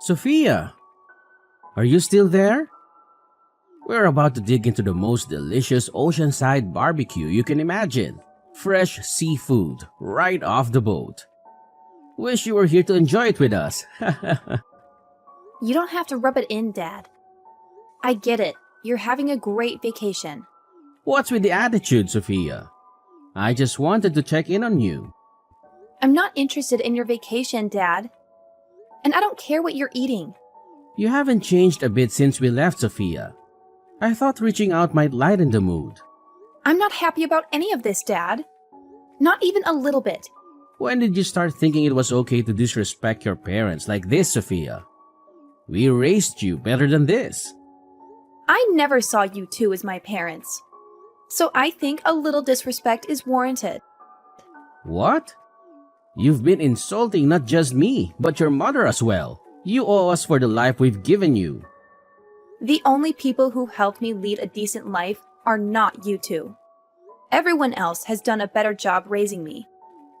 Sophia, are you still there? We're about to dig into the most delicious oceanside barbecue you can imagine. Fresh seafood right off the boat. Wish you were here to enjoy it with us. You don't have to rub it in, Dad. I get it. You're having a great vacation. What's with the attitude, Sophia? I just wanted to check in on you. I'm not interested in your vacation, Dad. And I don't care what you're eating. You haven't changed a bit since we left, Sophia. I thought reaching out might lighten the mood. I'm not happy about any of this, Dad. Not even a little bit. When did you start thinking it was okay to disrespect your parents like this, Sophia? We raised you better than this. I never saw you two as my parents. So I think a little disrespect is warranted. What? You've been insulting not just me, but your mother as well. You owe us for the life we've given you. The only people who helped me lead a decent life are not you two. Everyone else has done a better job raising me.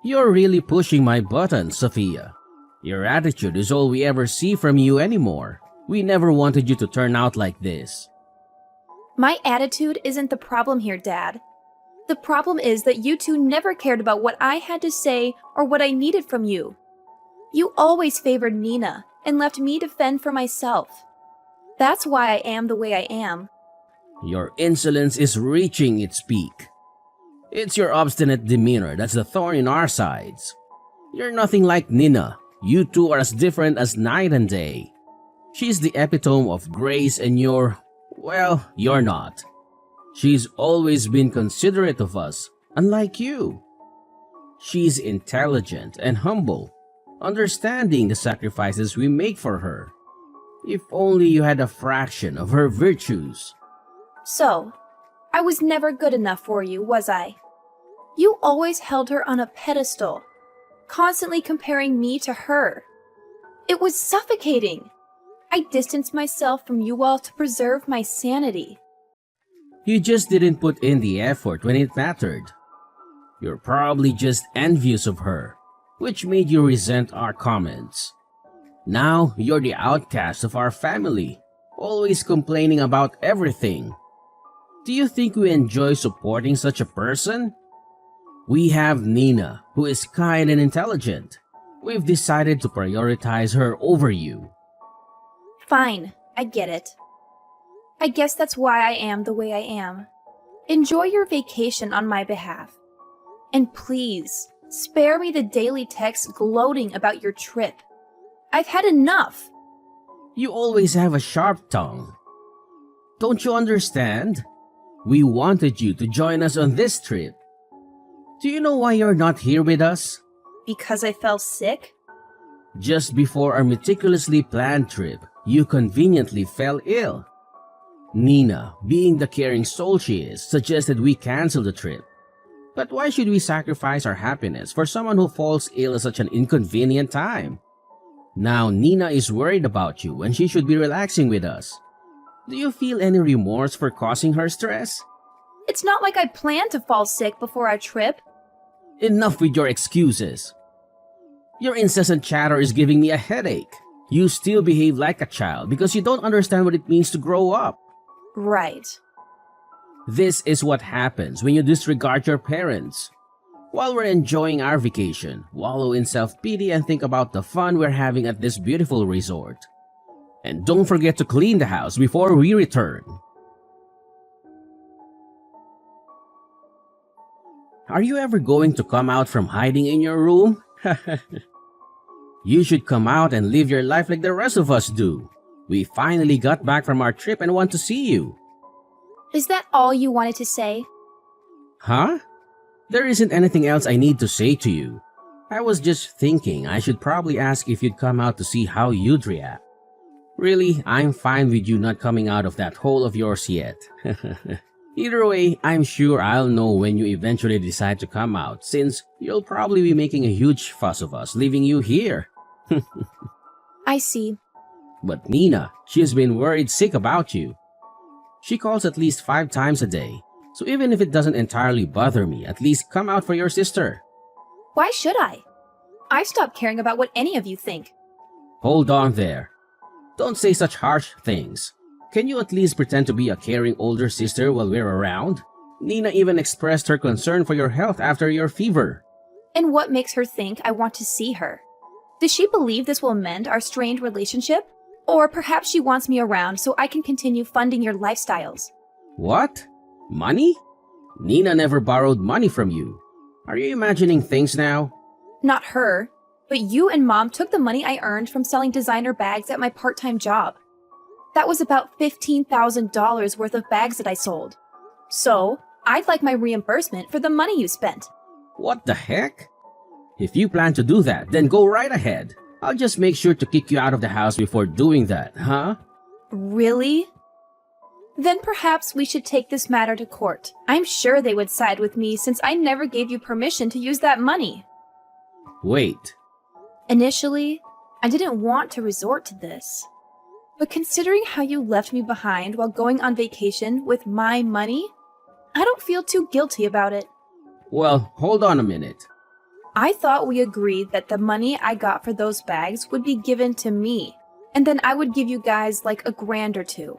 You're really pushing my buttons, Sophia. Your attitude is all we ever see from you anymore. We never wanted you to turn out like this. My attitude isn't the problem here, Dad. The problem is that you two never cared about what I had to say or what I needed from you. You always favored Nina and left me to fend for myself. That's why I am the way I am. Your insolence is reaching its peak. It's your obstinate demeanor that's the thorn in our sides. You're nothing like Nina. You two are as different as night and day. She's the epitome of grace and well, you're not. She's always been considerate of us, unlike you. She's intelligent and humble, understanding the sacrifices we make for her. If only you had a fraction of her virtues. So, I was never good enough for you, was I? You always held her on a pedestal, constantly comparing me to her. It was suffocating. I distanced myself from you all to preserve my sanity. You just didn't put in the effort when it mattered. You're probably just envious of her, which made you resent our comments. Now you're the outcast of our family, always complaining about everything. Do you think we enjoy supporting such a person? We have Nina, who is kind and intelligent. We've decided to prioritize her over you. Fine, I get it. I guess that's why I am the way I am. Enjoy your vacation on my behalf. And please, spare me the daily texts gloating about your trip. I've had enough. You always have a sharp tongue. Don't you understand? We wanted you to join us on this trip. Do you know why you're not here with us? Because I fell sick? Just before our meticulously planned trip, you conveniently fell ill. Nina, being the caring soul she is, suggested we cancel the trip. But why should we sacrifice our happiness for someone who falls ill at such an inconvenient time? Now Nina is worried about you when she should be relaxing with us. Do you feel any remorse for causing her stress? It's not like I planned to fall sick before our trip. Enough with your excuses. Your incessant chatter is giving me a headache. You still behave like a child because you don't understand what it means to grow up. Right. This is what happens when you disregard your parents. While we're enjoying our vacation, wallow in self-pity and think about the fun we're having at this beautiful resort. And don't forget to clean the house before we return. Are you ever going to come out from hiding in your room? You should come out and live your life like the rest of us do. We finally got back from our trip and want to see you. Is that all you wanted to say? Huh? There isn't anything else I need to say to you. I was just thinking I should probably ask if you'd come out to see how you'd react. Really, I'm fine with you not coming out of that hole of yours yet. Either way, I'm sure I'll know when you eventually decide to come out, since you'll probably be making a huge fuss of us leaving you here. I see. But Nina, she has been worried sick about you. She calls at least 5 times a day, so even if it doesn't entirely bother me, at least come out for your sister. Why should I? I've stopped caring about what any of you think. Hold on there. Don't say such harsh things. Can you at least pretend to be a caring older sister while we're around? Nina even expressed her concern for your health after your fever. And what makes her think I want to see her? Does she believe this will mend our strained relationship? Or perhaps she wants me around so I can continue funding your lifestyles. What? Money? Nina never borrowed money from you. Are you imagining things now? Not her, but you and Mom took the money I earned from selling designer bags at my part-time job. That was about $15,000 worth of bags that I sold. So, I'd like my reimbursement for the money you spent. What the heck? If you plan to do that, then go right ahead. I'll just make sure to kick you out of the house before doing that, huh? Really? Then perhaps we should take this matter to court. I'm sure they would side with me since I never gave you permission to use that money. Wait. Initially, I didn't want to resort to this. But considering how you left me behind while going on vacation with my money, I don't feel too guilty about it. Well, hold on a minute. I thought we agreed that the money I got for those bags would be given to me, and then I would give you guys like $1,000 or $2.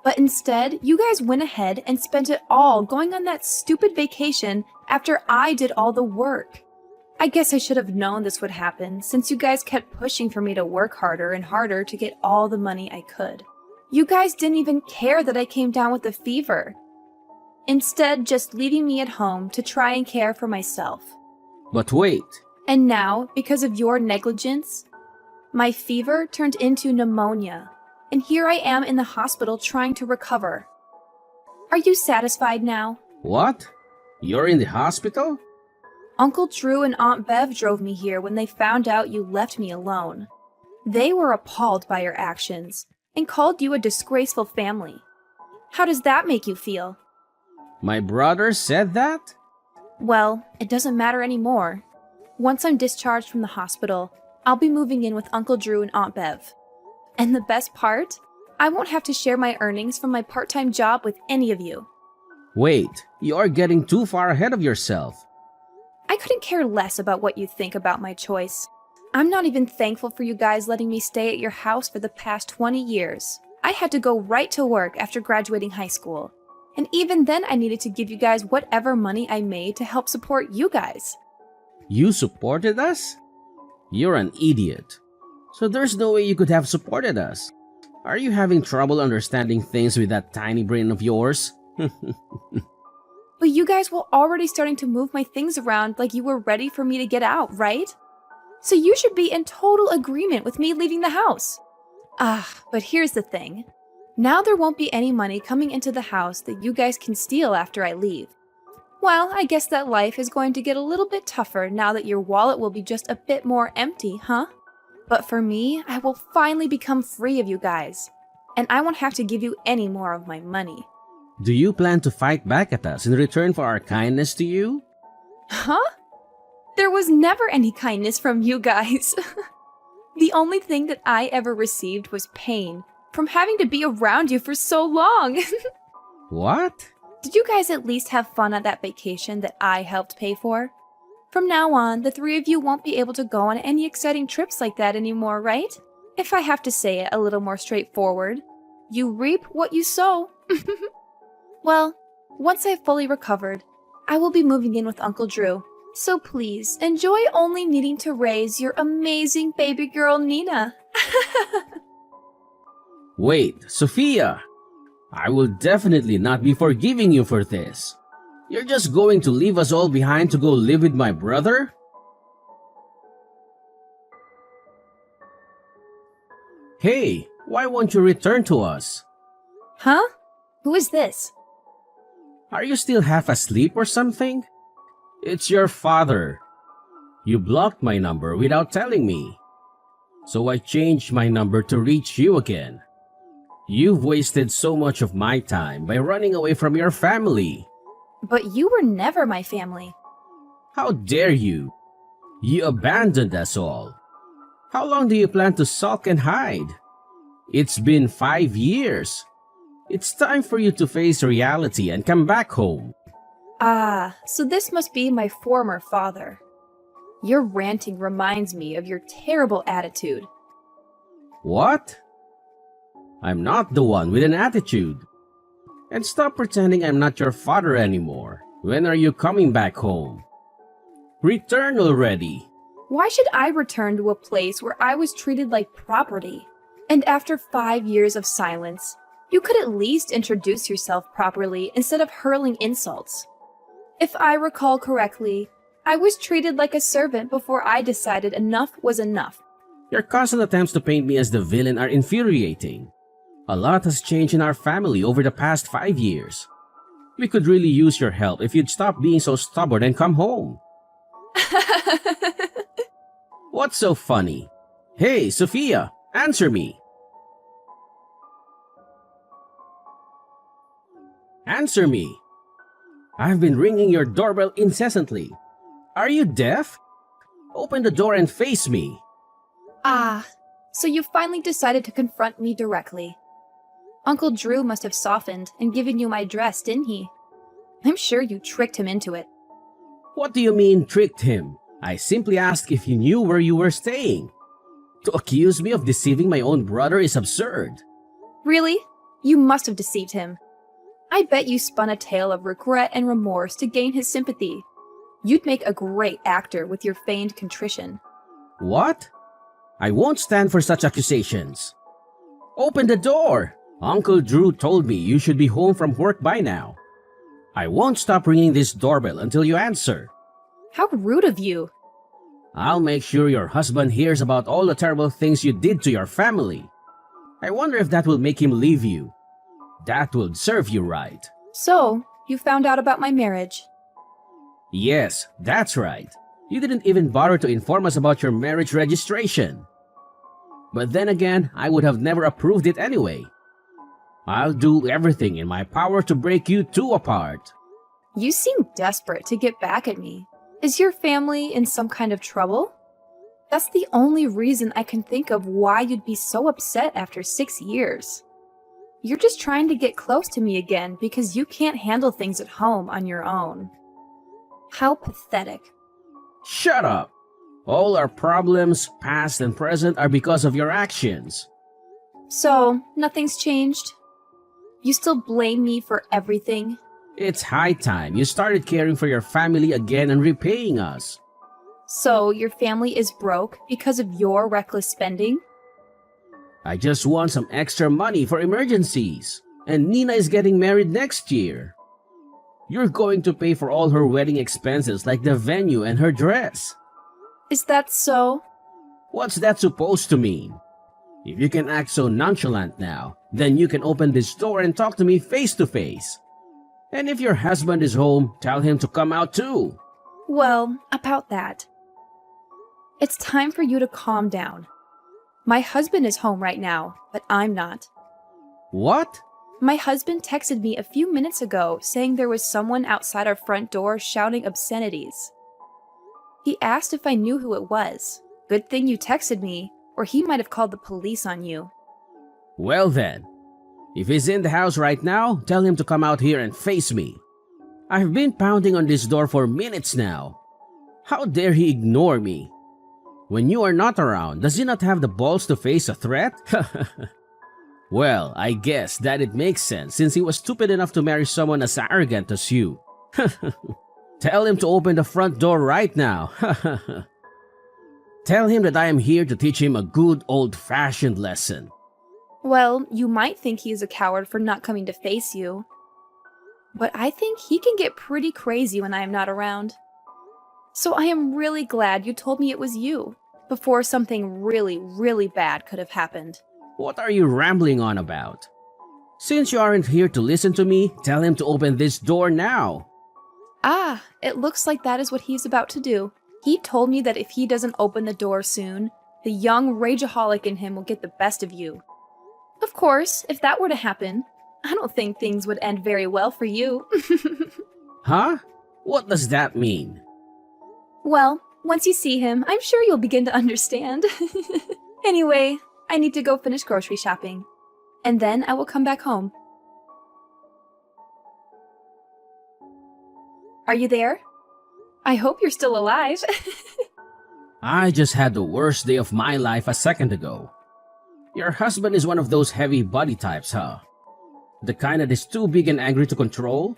But instead, you guys went ahead and spent it all going on that stupid vacation after I did all the work. I guess I should have known this would happen since you guys kept pushing for me to work harder and harder to get all the money I could. You guys didn't even care that I came down with a fever. Instead, just leaving me at home to try and care for myself. But wait. And now, because of your negligence, my fever turned into pneumonia, and here I am in the hospital trying to recover. Are you satisfied now? What? You're in the hospital? Uncle Drew and Aunt Bev drove me here when they found out you left me alone. They were appalled by your actions and called you a disgraceful family. How does that make you feel? My brother said that? Well, it doesn't matter anymore. Once I'm discharged from the hospital, I'll be moving in with Uncle Drew and Aunt Bev. And the best part? I won't have to share my earnings from my part-time job with any of you. Wait, you're getting too far ahead of yourself. I couldn't care less about what you think about my choice. I'm not even thankful for you guys letting me stay at your house for the past 20 years. I had to go right to work after graduating high school. And even then I needed to give you guys whatever money I made to help support you guys. You supported us? You're an idiot. So there's no way you could have supported us. Are you having trouble understanding things with that tiny brain of yours? But you guys were already starting to move my things around like you were ready for me to get out, right? So you should be in total agreement with me leaving the house. But here's the thing. Now there won't be any money coming into the house that you guys can steal after I leave. Well, I guess that life is going to get a little bit tougher now that your wallet will be just a bit more empty, huh? But for me, I will finally become free of you guys. And I won't have to give you any more of my money. Do you plan to fight back at us in return for our kindness to you? Huh? There was never any kindness from you guys. The only thing that I ever received was pain from having to be around you for so long. What? Did you guys at least have fun at that vacation that I helped pay for? From now on, the three of you won't be able to go on any exciting trips like that anymore, right? If I have to say it a little more straightforward, you reap what you sow. Well, once I've fully recovered, I will be moving in with Uncle Drew. So please, enjoy only needing to raise your amazing baby girl, Nina. Wait, Sophia! I will definitely not be forgiving you for this. You're just going to leave us all behind to go live with my brother? Hey, why won't you return to us? Huh? Who is this? Are you still half asleep or something? It's your father. You blocked my number without telling me. So I changed my number to reach you again. You've wasted so much of my time by running away from your family. But you were never my family. How dare you? You abandoned us all. How long do you plan to sulk and hide? It's been 5 years. It's time for you to face reality and come back home. So this must be my former father. Your ranting reminds me of your terrible attitude. What? I'm not the one with an attitude. And stop pretending I'm not your father anymore. When are you coming back home? Return already. Why should I return to a place where I was treated like property? And after 5 years of silence, you could at least introduce yourself properly instead of hurling insults. If I recall correctly, I was treated like a servant before I decided enough was enough. Your constant attempts to paint me as the villain are infuriating. A lot has changed in our family over the past 5 years. We could really use your help if you'd stop being so stubborn and come home. What's so funny? Hey, Sophia, answer me. Answer me. I've been ringing your doorbell incessantly. Are you deaf? Open the door and face me. Ah, so you finally decided to confront me directly. Uncle Drew must have softened and given you my address, didn't he? I'm sure you tricked him into it. What do you mean tricked him? I simply asked if he knew where you were staying. To accuse me of deceiving my own brother is absurd. Really? You must have deceived him. I bet you spun a tale of regret and remorse to gain his sympathy. You'd make a great actor with your feigned contrition. What? I won't stand for such accusations. Open the door! Uncle Drew told me you should be home from work by now. I won't stop ringing this doorbell until you answer. How rude of you! I'll make sure your husband hears about all the terrible things you did to your family. I wonder if that will make him leave you. That would serve you right. So, you found out about my marriage. Yes, that's right. You didn't even bother to inform us about your marriage registration. But then again, I would have never approved it anyway. I'll do everything in my power to break you two apart. You seem desperate to get back at me. Is your family in some kind of trouble? That's the only reason I can think of why you'd be so upset after 6 years. You're just trying to get close to me again because you can't handle things at home on your own. How pathetic. Shut up! All our problems, past and present, are because of your actions. So, nothing's changed? You still blame me for everything? It's high time you started caring for your family again and repaying us. So, your family is broke because of your reckless spending? I just want some extra money for emergencies. And Nina is getting married next year. You're going to pay for all her wedding expenses like the venue and her dress. Is that so? What's that supposed to mean? If you can act so nonchalant now, then you can open this door and talk to me face to face. And if your husband is home, tell him to come out too. Well, about that. It's time for you to calm down. My husband is home right now, but I'm not. What? My husband texted me a few minutes ago saying there was someone outside our front door shouting obscenities. He asked if I knew who it was. Good thing you texted me, or he might have called the police on you. Well then, if he's in the house right now, tell him to come out here and face me. I've been pounding on this door for minutes now. How dare he ignore me? When you are not around, does he not have the balls to face a threat? Well, I guess that it makes sense since he was stupid enough to marry someone as arrogant as you. Tell him to open the front door right now. Tell him that I am here to teach him a good old-fashioned lesson. Well, you might think he is a coward for not coming to face you. But I think he can get pretty crazy when I am not around. So I am really glad you told me it was you, before something really, really bad could have happened. What are you rambling on about? Since you aren't here to listen to me, tell him to open this door now. Ah, it looks like that is what he's about to do. He told me that if he doesn't open the door soon, the young rageaholic in him will get the best of you. Of course, if that were to happen, I don't think things would end very well for you. Huh? What does that mean? Well, once you see him, I'm sure you'll begin to understand. Anyway, I need to go finish grocery shopping, and then I will come back home. Are you there? I hope you're still alive. I just had the worst day of my life a second ago. Your husband is one of those heavy body types, huh? The kind that is too big and angry to control?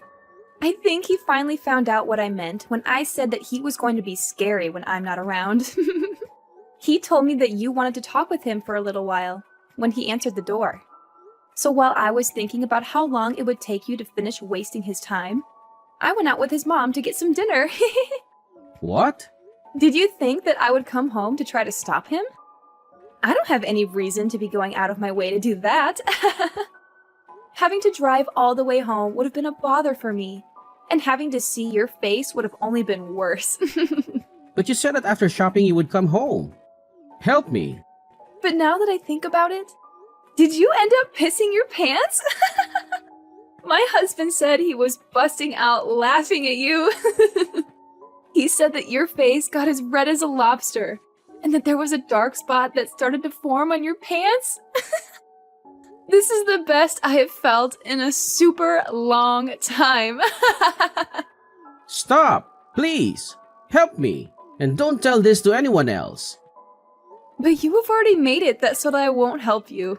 I think he finally found out what I meant when I said that he was going to be scary when I'm not around. He told me that you wanted to talk with him for a little while when he answered the door. So while I was thinking about how long it would take you to finish wasting his time, I went out with his mom to get some dinner. What? Did you think that I would come home to try to stop him? I don't have any reason to be going out of my way to do that. Having to drive all the way home would have been a bother for me, and having to see your face would have only been worse. But you said that after shopping you would come home. Help me. But now that I think about it, did you end up pissing your pants? My husband said he was busting out laughing at you. He said that your face got as red as a lobster, and that there was a dark spot that started to form on your pants. This is the best I have felt in a super long time. Stop! Please! Help me! And don't tell this to anyone else. But you have already made it that so that I won't help you.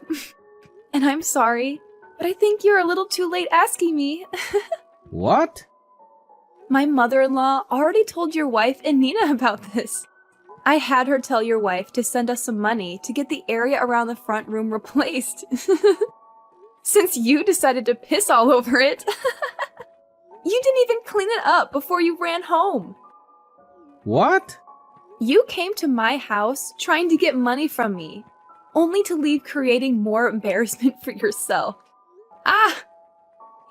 And I'm sorry, but I think you're a little too late asking me. What? My mother-in-law already told your wife and Nina about this. I had her tell your wife to send us some money to get the area around the front room replaced. Since you decided to piss all over it. You didn't even clean it up before you ran home. What? You came to my house trying to get money from me, only to leave creating more embarrassment for yourself. Ah!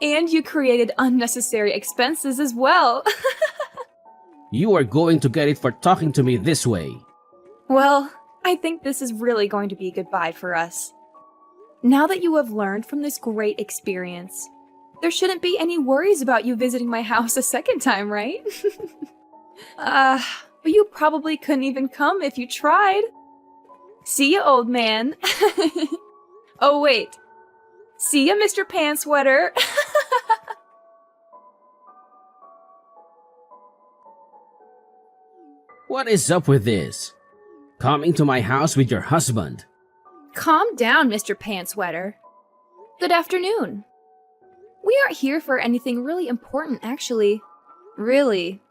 And you created unnecessary expenses as well. You are going to get it for talking to me this way. Well, I think this is really going to be goodbye for us. Now that you have learned from this great experience, there shouldn't be any worries about you visiting my house a second time, right? But you probably couldn't even come if you tried. See ya, old man. Oh, wait. See ya, Mr. Pantsweater. What is up with this? Coming to my house with your husband. Calm down, Mr. Pantsweater. Good afternoon. We aren't here for anything really important, actually. Really.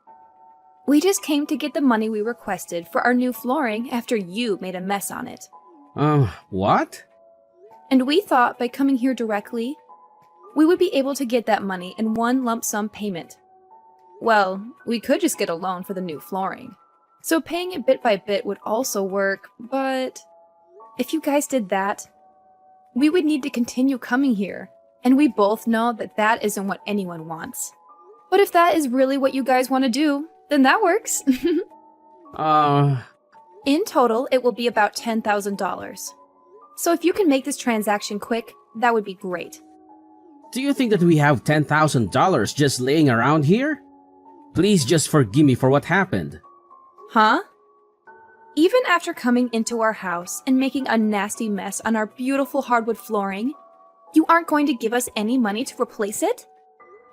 We just came to get the money we requested for our new flooring after you made a mess on it. What? And we thought by coming here directly, we would be able to get that money in one lump sum payment. Well, we could just get a loan for the new flooring. So paying it bit by bit would also work, but if you guys did that, we would need to continue coming here, and we both know that that isn't what anyone wants. But if that is really what you guys want to do, then that works. In total, it will be about $10,000. So if you can make this transaction quick, that would be great. Do you think that we have $10,000 just laying around here? Please just forgive me for what happened. Huh? Even after coming into our house and making a nasty mess on our beautiful hardwood flooring, you aren't going to give us any money to replace it?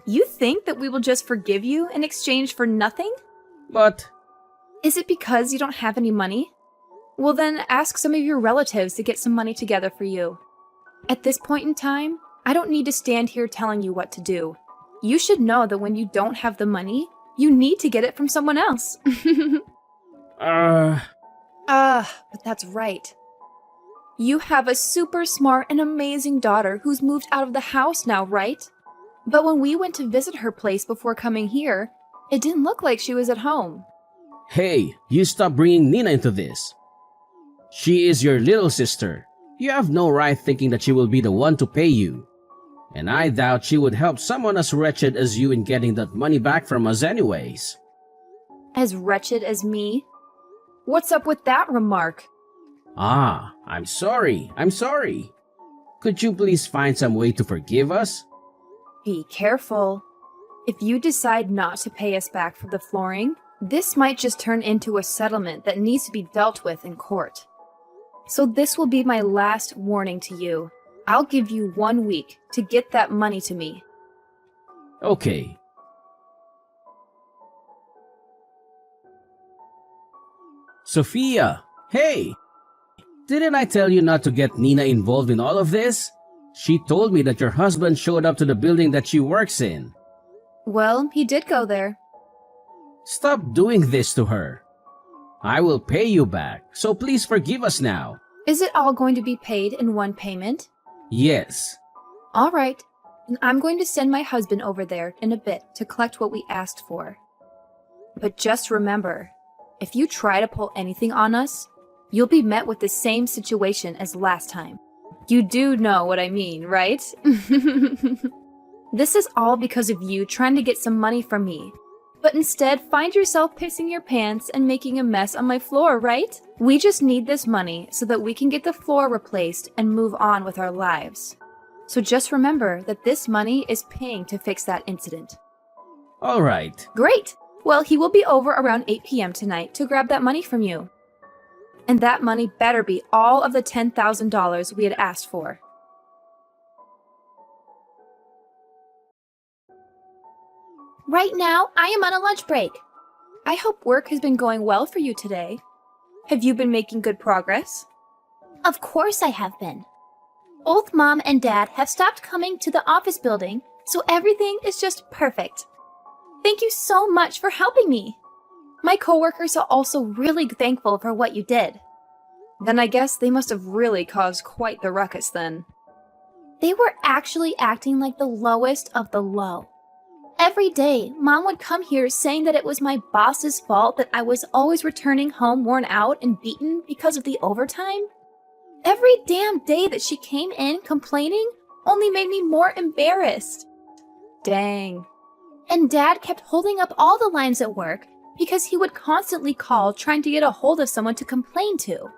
You think that we will just forgive you in exchange for nothing? But... Is it because you don't have any money? Well then, ask some of your relatives to get some money together for you. At this point in time, I don't need to stand here telling you what to do. You should know that when you don't have the money, you need to get it from someone else. But that's right. You have a super smart and amazing daughter who's moved out of the house now, right? But when we went to visit her place before coming here, it didn't look like she was at home. Hey, you stop bringing Nina into this. She is your little sister. You have no right thinking that she will be the one to pay you. And I doubt she would help someone as wretched as you in getting that money back from us anyways. As wretched as me? What's up with that remark? I'm sorry. Could you please find some way to forgive us? Be careful. If you decide not to pay us back for the flooring, this might just turn into a settlement that needs to be dealt with in court. So this will be my last warning to you. I'll give you 1 week to get that money to me. Okay. Sophia! Hey! Didn't I tell you not to get Nina involved in all of this? She told me that your husband showed up to the building that she works in. Well, he did go there. Stop doing this to her. I will pay you back, so please forgive us now. Is it all going to be paid in one payment? Yes. All right. And I'm going to send my husband over there in a bit to collect what we asked for. But just remember, if you try to pull anything on us, you'll be met with the same situation as last time. You do know what I mean, right? This is all because of you trying to get some money from me. But instead, find yourself pissing your pants and making a mess on my floor, right? We just need this money so that we can get the floor replaced and move on with our lives. So just remember that this money is paying to fix that incident. All right. Great! Well, he will be over around 8 p.m. tonight to grab that money from you. And that money better be all of the $10,000 we had asked for. Right now, I am on a lunch break. I hope work has been going well for you today. Have you been making good progress? Of course I have been. Both Mom and Dad have stopped coming to the office building, so everything is just perfect. Thank you so much for helping me. My coworkers are also really thankful for what you did. Then I guess they must have really caused quite the ruckus then. They were actually acting like the lowest of the low. Every day, Mom would come here saying that it was my boss's fault that I was always returning home worn out and beaten because of the overtime. Every damn day that she came in complaining only made me more embarrassed. Dang. And Dad kept holding up all the lines at work because he would constantly call trying to get a hold of someone to complain to.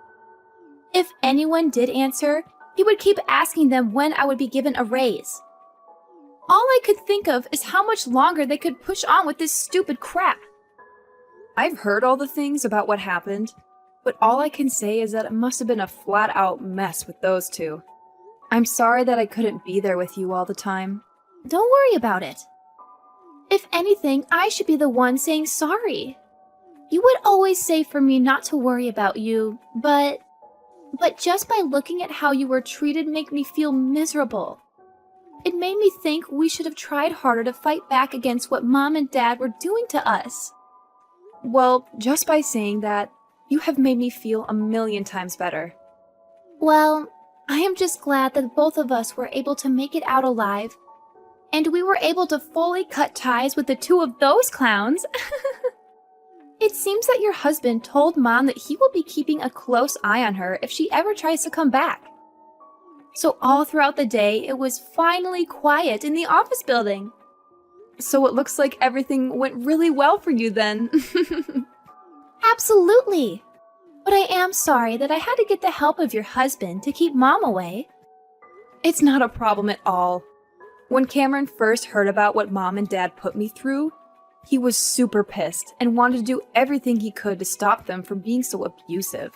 If anyone did answer, he would keep asking them when I would be given a raise. All I could think of is how much longer they could push on with this stupid crap. I've heard all the things about what happened, but all I can say is that it must have been a flat-out mess with those two. I'm sorry that I couldn't be there with you all the time. Don't worry about it. If anything, I should be the one saying sorry. You would always say for me not to worry about you, but just by looking at how you were treated made me feel miserable. It made me think we should have tried harder to fight back against what Mom and Dad were doing to us. Well, just by saying that, you have made me feel 1,000,000 times better. Well, I am just glad that both of us were able to make it out alive, and we were able to fully cut ties with the two of those clowns. It seems that your husband told Mom that he will be keeping a close eye on her if she ever tries to come back. So all throughout the day, it was finally quiet in the office building. So it looks like everything went really well for you then. Absolutely. But I am sorry that I had to get the help of your husband to keep Mom away. It's not a problem at all. When Cameron first heard about what Mom and Dad put me through, he was super pissed and wanted to do everything he could to stop them from being so abusive.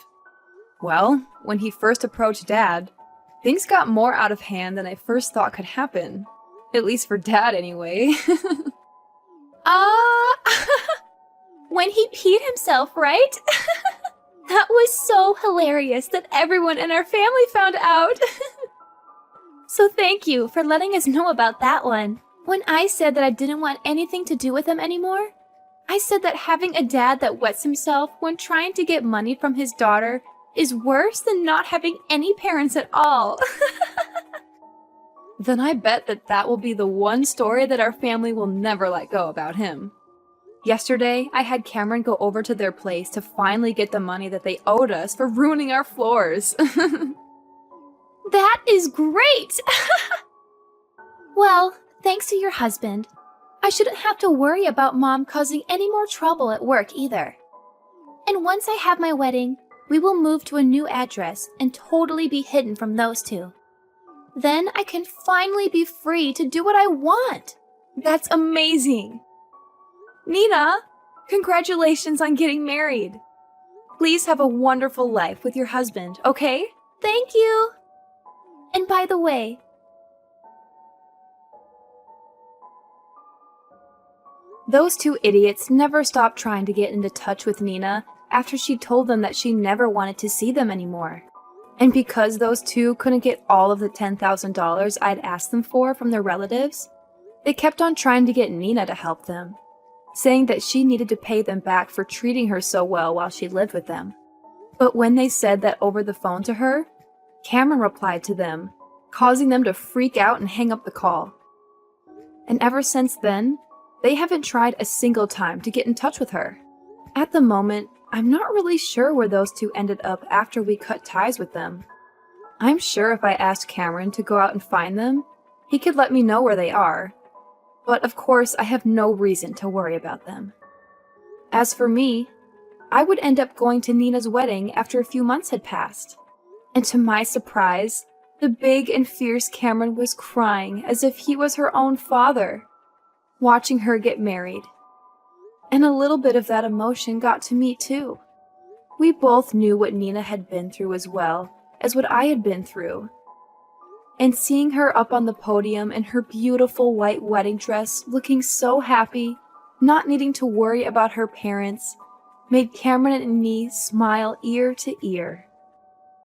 Well, when he first approached Dad, things got more out of hand than I first thought could happen. At least for Dad, anyway. When he peed himself, right? That was so hilarious that everyone in our family found out. So thank you for letting us know about that one. When I said that I didn't want anything to do with him anymore, I said that having a dad that wets himself when trying to get money from his daughter is worse than not having any parents at all. Then I bet that will be the one story that our family will never let go about him. Yesterday, I had Cameron go over to their place to finally get the money that they owed us for ruining our floors. That is great! Well, thanks to your husband, I shouldn't have to worry about Mom causing any more trouble at work either. And once I have my wedding, we will move to a new address and totally be hidden from those two. Then I can finally be free to do what I want. That's amazing. Nina, congratulations on getting married. Please have a wonderful life with your husband, okay? Thank you. And by the way, those two idiots never stopped trying to get into touch with Nina after she told them that she never wanted to see them anymore. And because those two couldn't get all of the $10,000 I'd asked them for from their relatives, they kept on trying to get Nina to help them, saying that she needed to pay them back for treating her so well while she lived with them. But when they said that over the phone to her, Cameron replied to them, causing them to freak out and hang up the call. And ever since then, they haven't tried a single time to get in touch with her. At the moment, I'm not really sure where those two ended up after we cut ties with them. I'm sure if I asked Cameron to go out and find them, he could let me know where they are. But of course, I have no reason to worry about them. As for me, I would end up going to Nina's wedding after a few months had passed. And to my surprise, the big and fierce Cameron was crying as if he was her own father, watching her get married. And a little bit of that emotion got to me too. We both knew what Nina had been through as well as what I had been through. And seeing her up on the podium in her beautiful white wedding dress, looking so happy, not needing to worry about her parents, made Cameron and me smile ear to ear.